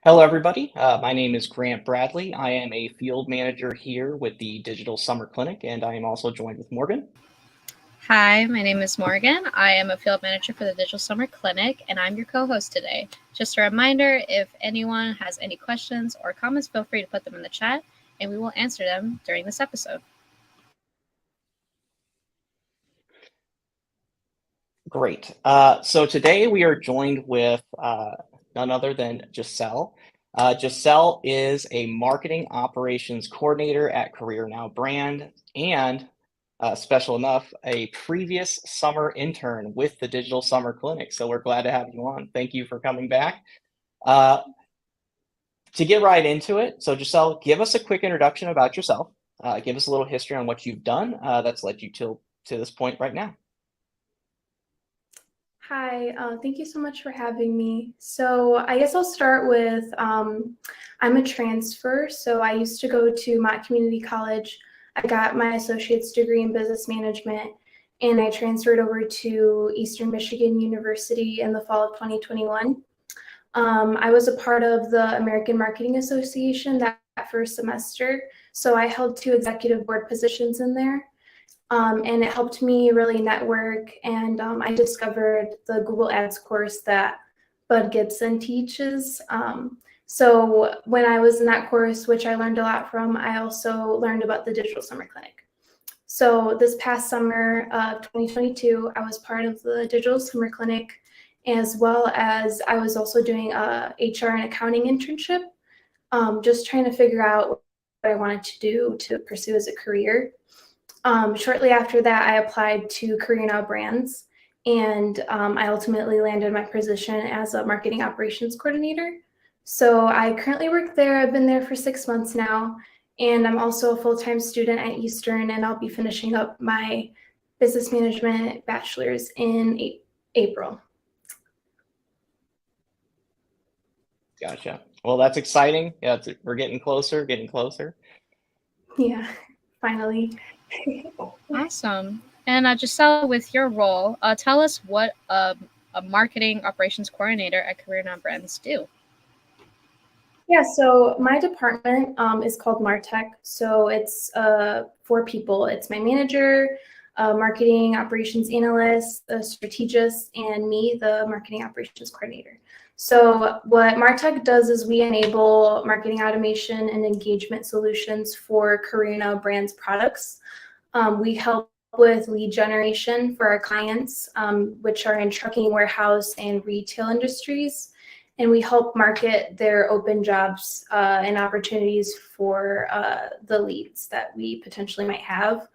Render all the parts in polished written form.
Hello, everybody. My name is Grant Bradley. I am a field manager here with the Digital Summer Clinic, and I am also joined with Morgan. Hi, my name is Morgan. I am a field manager for the Digital Summer Clinic, and I'm your co-host today. Just a reminder, if anyone has any questions or comments, feel free to put them in the chat, and we will answer them during this episode. Great. So today we are joined with none other than Giselle. Giselle is a marketing operations coordinator at Career Now Brand and special enough, a previous summer intern with the Digital Summer Clinic. So we're glad to have you on. Thank you for coming back. To get right into it, so Giselle, give us a quick introduction about yourself. Give us a little history on what you've done that's led you to this point right now. Hi, thank you so much for having me. So I guess I'll start with, I'm a transfer. So I used to go to Mott Community College. I got my associate's degree in business management, and I transferred over to Eastern Michigan University in the fall of 2021. I was a part of the American Marketing Association that first semester. So I held 2 executive board positions in there. And it helped me really network, and I discovered the Google Ads course that Bud Gibson teaches. So when I was in that course, which I learned a lot from, I also learned about the Digital Summer Clinic. So this past summer of 2022, I was part of the Digital Summer Clinic, as well as I was also doing a HR and accounting internship, just trying to figure out what I wanted to do to pursue as a career. Shortly after that, I applied to Career Now Brands, and I ultimately landed my position as a marketing operations coordinator. So I currently work there. I've been there for 6 months now, and I'm also a full-time student at Eastern, and I'll be finishing up my business management bachelor's in April. Gotcha. Well, that's exciting. Yeah, we're getting closer, Yeah, finally. Awesome. And Giselle, with your role, tell us what a marketing operations coordinator at Career Now Brands do. Yeah, so my department is called MarTech. So it's 4 people. It's my manager, marketing operations analyst, a strategist, and me, the marketing operations coordinator. So what MarTech does is we enable marketing automation and engagement solutions for Career Now Brands products. We help with lead generation for our clients, which are in trucking, warehouse, and retail industries. And we help market their open jobs and opportunities for the leads that we potentially might have.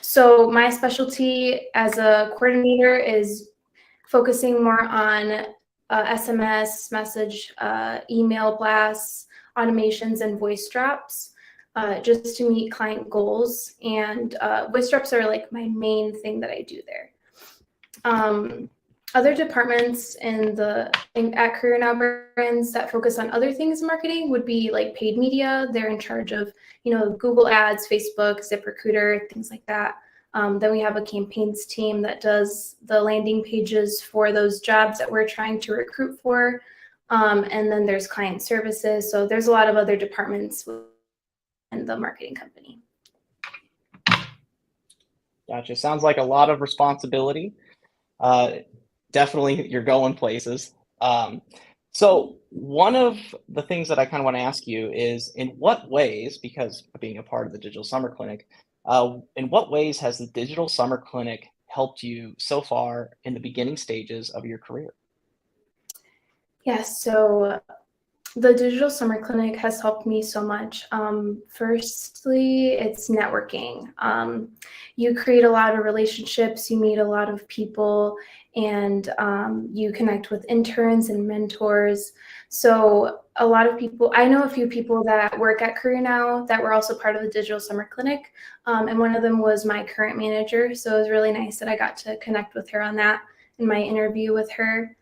So my specialty as a coordinator is focusing more on SMS, message, email blasts, automations, and voice drops, just to meet client goals. And voice drops are like my main thing that I do there. Other departments at Career Now Brands that focus on other things in marketing would be like paid media. They're in charge of, Google Ads, Facebook, ZipRecruiter, things like that. Then we have a campaigns team that does the landing pages for those jobs that we're trying to recruit for. And then there's client services. So there's a lot of other departments in the marketing company. Gotcha. Sounds like a lot of responsibility. Definitely you're going places. So one of the things that I kind of want to ask you is, in what ways, because of being a part of the Digital Summer Clinic, in what ways has the Digital Summer Clinic helped you so far in the beginning stages of your career? Yes, so the Digital Summer Clinic has helped me so much. Firstly, it's networking. You create a lot of relationships, you meet a lot of people, and you connect with interns and mentors. So a lot of people, I know a few people that work at Career Now that were also part of the Digital Summer Clinic, and one of them was my current manager. So it was really nice that I got to connect with her on that in my interview with her.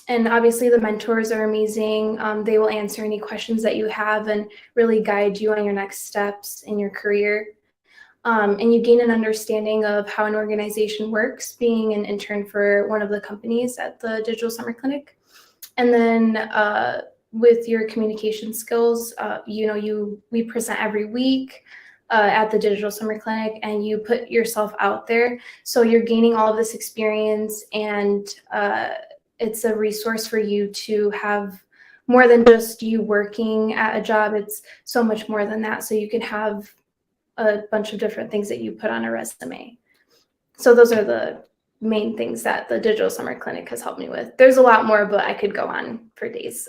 And obviously the mentors are amazing. They will answer any questions that you have and really guide you on your next steps in your career. And you gain an understanding of how an organization works, being an intern for one of the companies at the Digital Summer Clinic. And then with your communication skills, we present every week at the Digital Summer Clinic, and you put yourself out there. So you're gaining all of this experience, and it's a resource for you to have more than just you working at a job. It's so much more than that. So you can have a bunch of different things that you put on a resume. So those are the main things that the Digital Summer Clinic has helped me with. There's a lot more, but I could go on for days.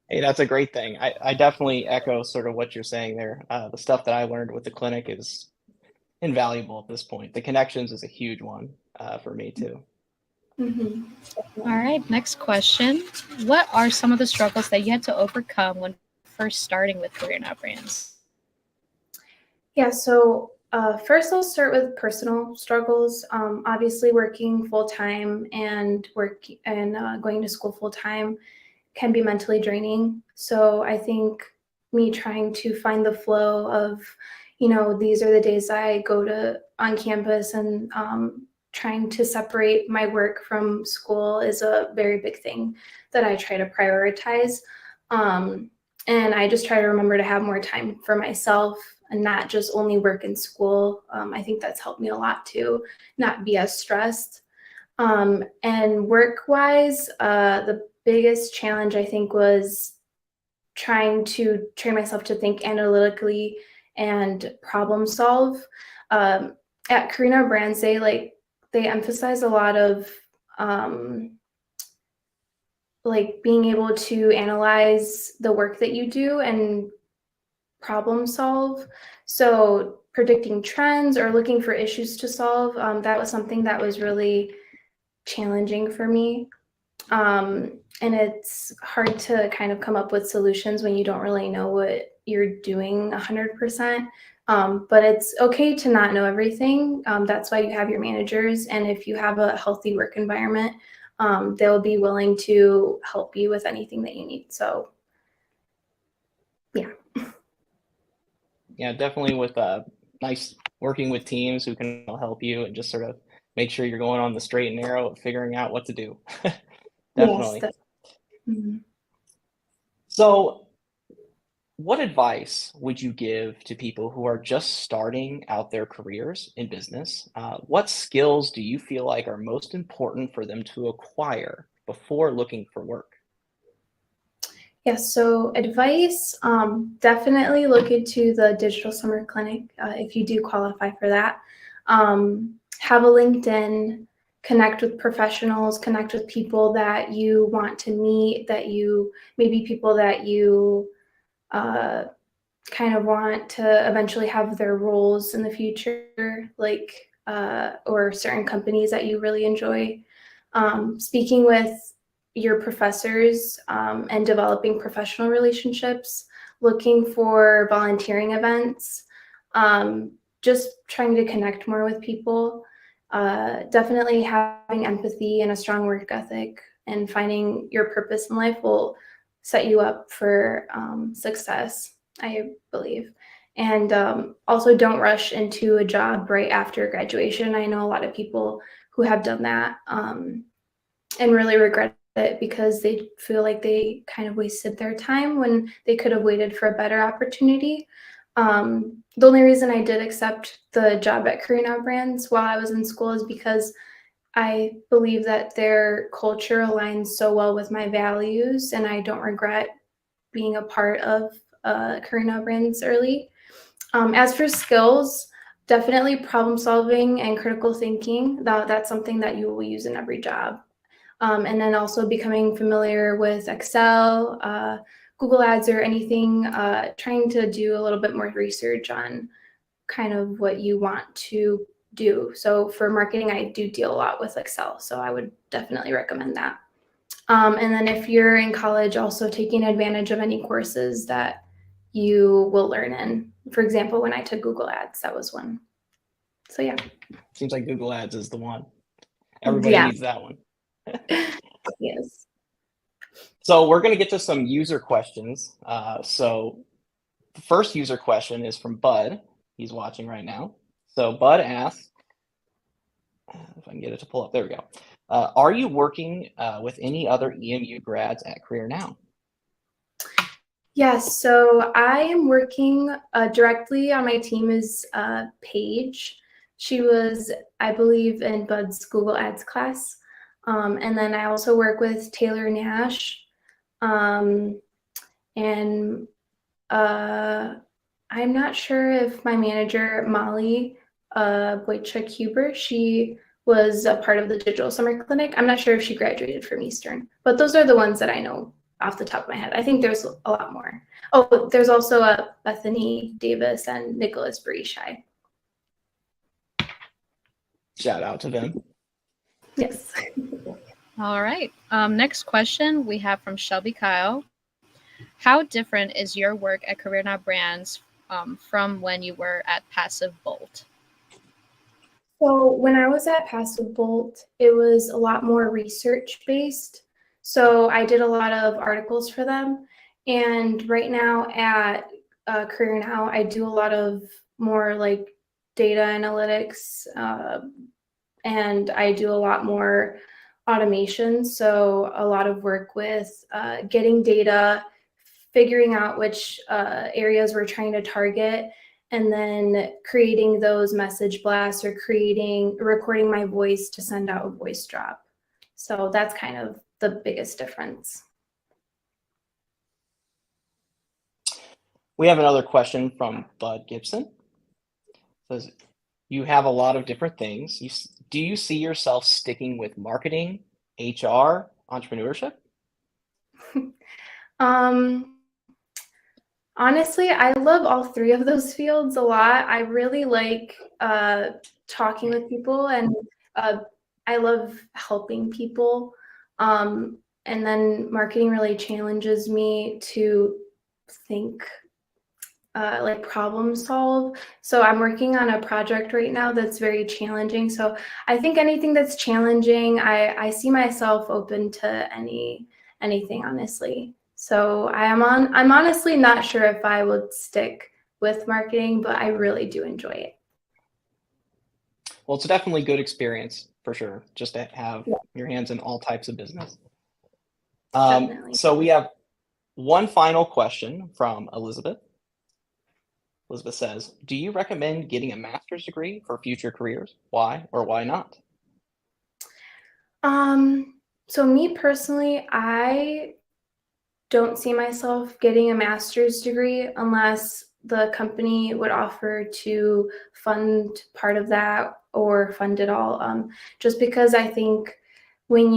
Hey, that's a great thing. I definitely echo sort of what you're saying there. The stuff that I learned with the clinic is invaluable at this point. The connections is a huge one for me too. Mm-hmm. All right, next question. What are some of the struggles that you had to overcome when first starting with Career Now Brands? Yeah, so first I'll start with personal struggles. Obviously, working full time and going to school full time can be mentally draining. So I think me trying to find the flow of, these are the days I go to on campus, and trying to separate my work from school is a very big thing that I try to prioritize. And I just try to remember to have more time for myself and not just only work in school. I think that's helped me a lot too, not be as stressed. And work-wise, the biggest challenge I think was trying to train myself to think analytically and problem solve. At Carina Brands, they emphasize a lot of being able to analyze the work that you do and problem solve. So predicting trends or looking for issues to solve, that was something that was really challenging for me. And it's hard to kind of come up with solutions when you don't really know what you're doing 100%. But it's okay to not know everything. That's why you have your managers. And if you have a healthy work environment, they'll be willing to help you with anything that you need. So, yeah. Yeah, definitely with nice working with teams who can help you and just sort of make sure you're going on the straight and narrow of figuring out what to do. Definitely. Yes. Mm-hmm. So, what advice would you give to people who are just starting out their careers in business? What skills do you feel like are most important for them to acquire before looking for work? Yeah, so advice, definitely look into the Digital Summer Clinic if you do qualify for that. Have a LinkedIn, connect with professionals, connect with people that you want to meet, maybe people that you kind of want to eventually have their roles in the future, or certain companies that you really enjoy. Speaking with your professors and developing professional relationships, looking for volunteering events, just trying to connect more with people. Definitely having empathy and a strong work ethic and finding your purpose in life will set you up for success, I believe. And also don't rush into a job right after graduation. I know a lot of people who have done that and really regret it because they feel like they kind of wasted their time when they could have waited for a better opportunity. The only reason I did accept the job at Carina Brands while I was in school is because I believe that their culture aligns so well with my values, and I don't regret being a part of Carina Brands early. As for skills, definitely problem solving and critical thinking. That's something that you will use in every job. And then also becoming familiar with Excel, Google Ads, or anything, trying to do a little bit more research on kind of what you want to do. So for marketing, I do deal a lot with Excel, so I would definitely recommend that. And then if you're in college, also taking advantage of any courses that you will learn in. For example, when I took Google Ads, that was one. So yeah. Seems like Google Ads is the one. Everybody Yeah. needs that one. Yes. So we're going to get to some user questions. So the first user question is from Bud. He's watching right now. So Bud asks, if I can get it to pull up, there we go. Are you working with any other EMU grads at Career Now? Yes, so I am working directly on my team is Paige. She was, I believe, in Bud's Google Ads class. And then I also work with Taylor Nash. And I'm not sure if my manager, Molly Wojcik-Huber, she was a part of the Digital Summer Clinic. I'm not sure if she graduated from Eastern, but those are the ones that I know off the top of my head. I think there's a lot more. Oh, there's also Bethany Davis and Nicholas Berishai. Shout out to them. Yes. All right. Next question we have from Shelby Kyle. How different is your work at Career Now Brands from when you were at Passive Bolt? So when I was at Passive Bolt, it was a lot more research based. So I did a lot of articles for them. And right now at Career Now, I do a lot of more like data analytics, and I do a lot more automation. So a lot of work with getting data, figuring out which areas we're trying to target, and then creating those message blasts or recording my voice to send out a voice drop. So that's kind of the biggest difference. We have another question from Bud Gibson. It says, you have a lot of different things. Do you see yourself sticking with marketing, HR, entrepreneurship? Honestly, I love all three of those fields a lot. I really like talking with people, and I love helping people. And then marketing really challenges me to think, like problem solve. So I'm working on a project right now that's very challenging. So I think anything that's challenging, I see myself open to anything, honestly. So I'm honestly not sure if I would stick with marketing, but I really do enjoy it. Well, it's definitely a good experience for sure, just to have your hands in all types of business. Definitely. So we have one final question from Elizabeth. Elizabeth says, do you recommend getting a master's degree for future careers? Why or why not? So me personally, I don't see myself getting a master's degree unless the company would offer to fund part of that or fund it all. Just because I think when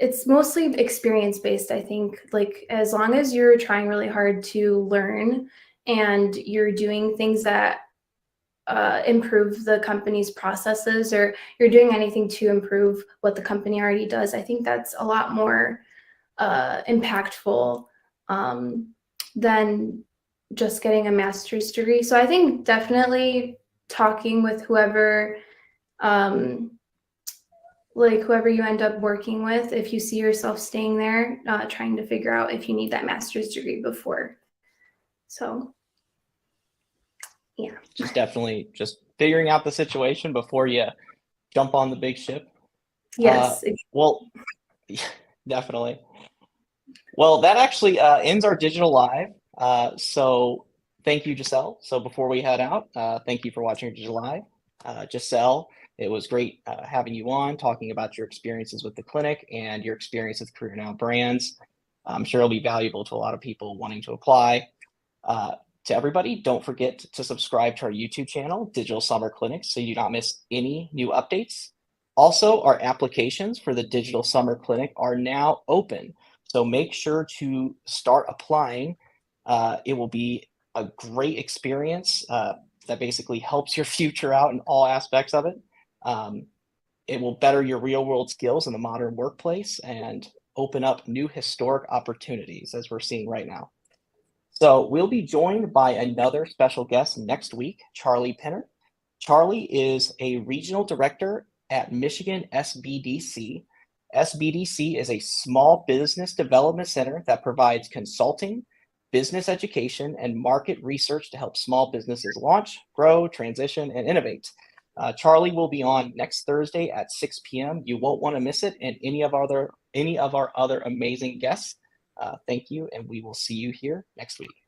it's mostly experience based. I think like as long as you're trying really hard to learn and you're doing things that improve the company's processes, or you're doing anything to improve what the company already does, I think that's a lot more impactful than just getting a master's degree. So I think definitely talking with whoever you end up working with, if you see yourself staying there, trying to figure out if you need that master's degree before. So yeah. Just definitely just figuring out the situation before you jump on the big ship. Yes. Well, definitely. Well, that actually ends our digital live. So thank you, Giselle. So before we head out, thank you for watching our digital live. Giselle, it was great having you on, talking about your experiences with the clinic and your experience with Career Now Brands. I'm sure it'll be valuable to a lot of people wanting to apply. To everybody, don't forget to subscribe to our YouTube channel, Digital Summer Clinic, so you do not miss any new updates. Also, our applications for the Digital Summer Clinic are now open. So make sure to start applying. It will be a great experience that basically helps your future out in all aspects of it. It will better your real world skills in the modern workplace and open up new historic opportunities as we're seeing right now. So we'll be joined by another special guest next week, Charlie Penner. Charlie is a regional director at Michigan SBDC. SBDC is a small business development center that provides consulting, business education, and market research to help small businesses launch, grow, transition, and innovate. Charlie will be on next Thursday at 6 p.m. You won't want to miss it, and any of our other amazing guests. Thank you, and we will see you here next week.